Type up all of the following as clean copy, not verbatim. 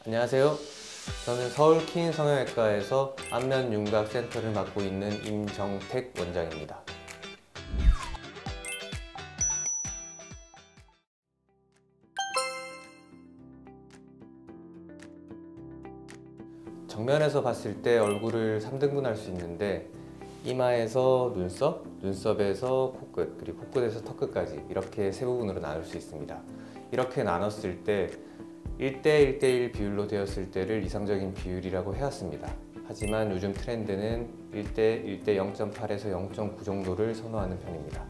안녕하세요. 저는 서울 키인 성형외과에서 안면 윤곽 센터를 맡고 있는 임정택 원장입니다. 정면에서 봤을 때 얼굴을 3등분할 수 있는데 이마에서 눈썹, 눈썹에서 코끝, 그리고 코끝에서 턱끝까지 이렇게 세 부분으로 나눌 수 있습니다. 이렇게 나눴을 때 1대 1대1 비율로 되었을 때를 이상적인 비율이라고 해왔습니다. 하지만 요즘 트렌드는 1대 0.8에서 0.9 정도를 선호하는 편입니다.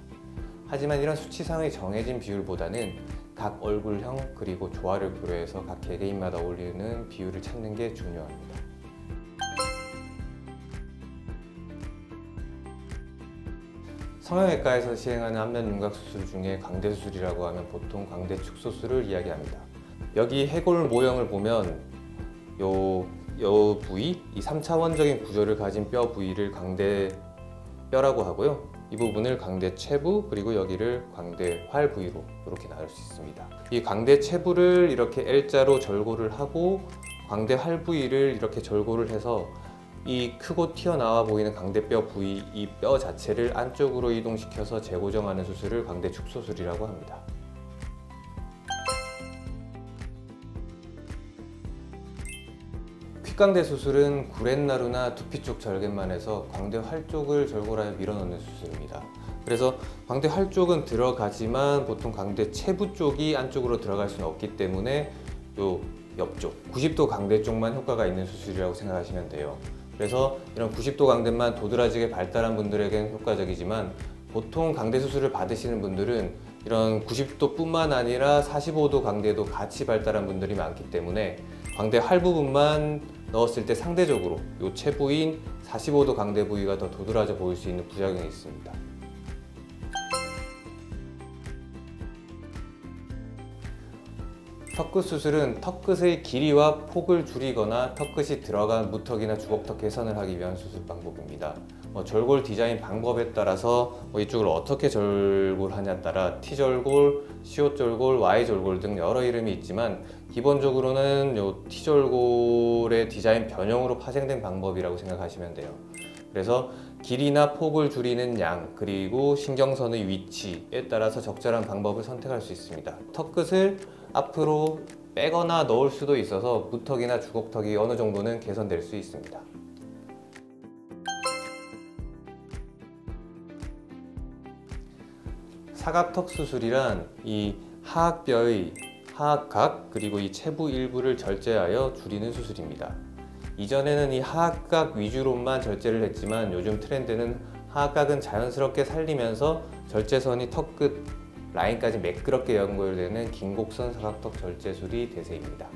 하지만 이런 수치상의 정해진 비율보다는 각 얼굴형 그리고 조화를 고려해서 각 개개인마다 어울리는 비율을 찾는 게 중요합니다. 성형외과에서 시행하는 안면 윤곽 수술 중에 광대 수술이라고 하면 보통 광대 축소술을 이야기합니다. 여기 해골 모형을 보면 요 부위, 이 3차원적인 구조를 가진 뼈 부위를 광대뼈라고 하고요. 이 부분을 광대 최부, 그리고 여기를 광대 활 부위로 이렇게 나눌 수 있습니다. 이 광대 최부를 이렇게 L자로 절골을 하고 광대 활 부위를 이렇게 절골을 해서 이 크고 튀어나와 보이는 광대뼈 부위, 이 뼈 자체를 안쪽으로 이동시켜서 재고정하는 수술을 광대 축소술이라고 합니다. 귓광대 수술은 구렛나루나 두피 쪽 절개만 해서 광대 활 쪽을 절골하여 밀어넣는 수술입니다. 그래서 광대 활 쪽은 들어가지만 보통 광대 체부 쪽이 안쪽으로 들어갈 수는 없기 때문에 요 옆쪽 90도 광대 쪽만 효과가 있는 수술이라고 생각하시면 돼요. 그래서 이런 90도 광대만 도드라지게 발달한 분들에게는 효과적이지만 보통 광대 수술을 받으시는 분들은 이런 90도 뿐만 아니라 45도 광대도 같이 발달한 분들이 많기 때문에 광대 활 부분만 넣었을 때 상대적으로 이 체부인 45도 광대 부위가 더 도드라져 보일 수 있는 부작용이 있습니다. 턱끝 수술은 턱끝의 길이와 폭을 줄이거나 턱끝이 들어간 무턱이나 주걱턱 개선을 하기 위한 수술 방법입니다. 절골 디자인 방법에 따라서 이쪽을 어떻게 절골하냐에 따라 T절골, C호절골, Y절골 등 여러 이름이 있지만 기본적으로는 이 T절골의 디자인 변형으로 파생된 방법이라고 생각하시면 돼요. 그래서 길이나 폭을 줄이는 양, 그리고 신경선의 위치에 따라서 적절한 방법을 선택할 수 있습니다. 턱끝을 앞으로 빼거나 넣을 수도 있어서 무턱이나 주걱턱이 어느 정도는 개선될 수 있습니다. 사각턱 수술이란 이 하악뼈의 하악각 그리고 이 체부 일부를 절제하여 줄이는 수술입니다. 이전에는 이 하악각 위주로만 절제를 했지만 요즘 트렌드는 하악각은 자연스럽게 살리면서 절제선이 턱끝 라인까지 매끄럽게 연결되는 긴곡선 사각턱 절제술이 대세입니다.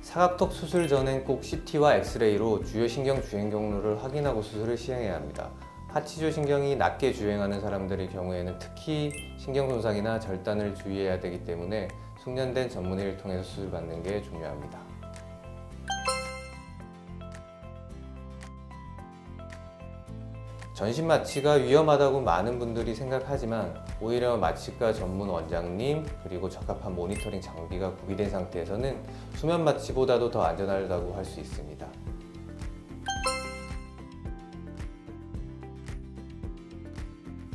사각턱 수술 전엔 꼭 CT와 엑스레이로 주요 신경 주행 경로를 확인하고 수술을 시행해야 합니다. 하치조 신경이 낮게 주행하는 사람들의 경우에는 특히 신경 손상이나 절단을 주의해야 되기 때문에 숙련된 전문의를 통해서 수술받는 게 중요합니다. 전신 마취가 위험하다고 많은 분들이 생각하지만 오히려 마취과 전문 원장님 그리고 적합한 모니터링 장비가 구비된 상태에서는 수면 마취보다도 더 안전하다고 할 수 있습니다.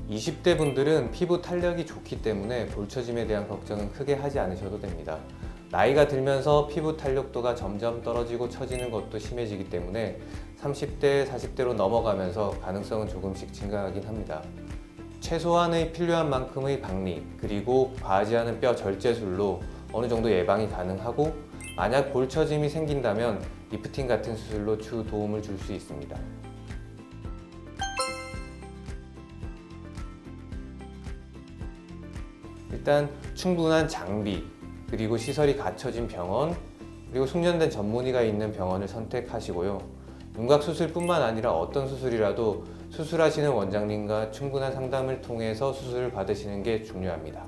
(20대) 분들은 피부 탄력이 좋기 때문에 볼처짐에 대한 걱정은 크게 하지 않으셔도 됩니다. 나이가 들면서 피부 탄력도가 점점 떨어지고 처지는 것도 심해지기 때문에 30대, 40대로 넘어가면서 가능성은 조금씩 증가하긴 합니다. 최소한의 필요한 만큼의 박리, 그리고 과하지 않은 뼈 절제술로 어느 정도 예방이 가능하고 만약 볼처짐이 생긴다면 리프팅 같은 수술로 추후 도움을 줄 수 있습니다. 일단 충분한 장비, 그리고 시설이 갖춰진 병원, 그리고 숙련된 전문의가 있는 병원을 선택하시고요. 윤곽 수술뿐만 아니라 어떤 수술이라도 수술하시는 원장님과 충분한 상담을 통해서 수술을 받으시는 게 중요합니다.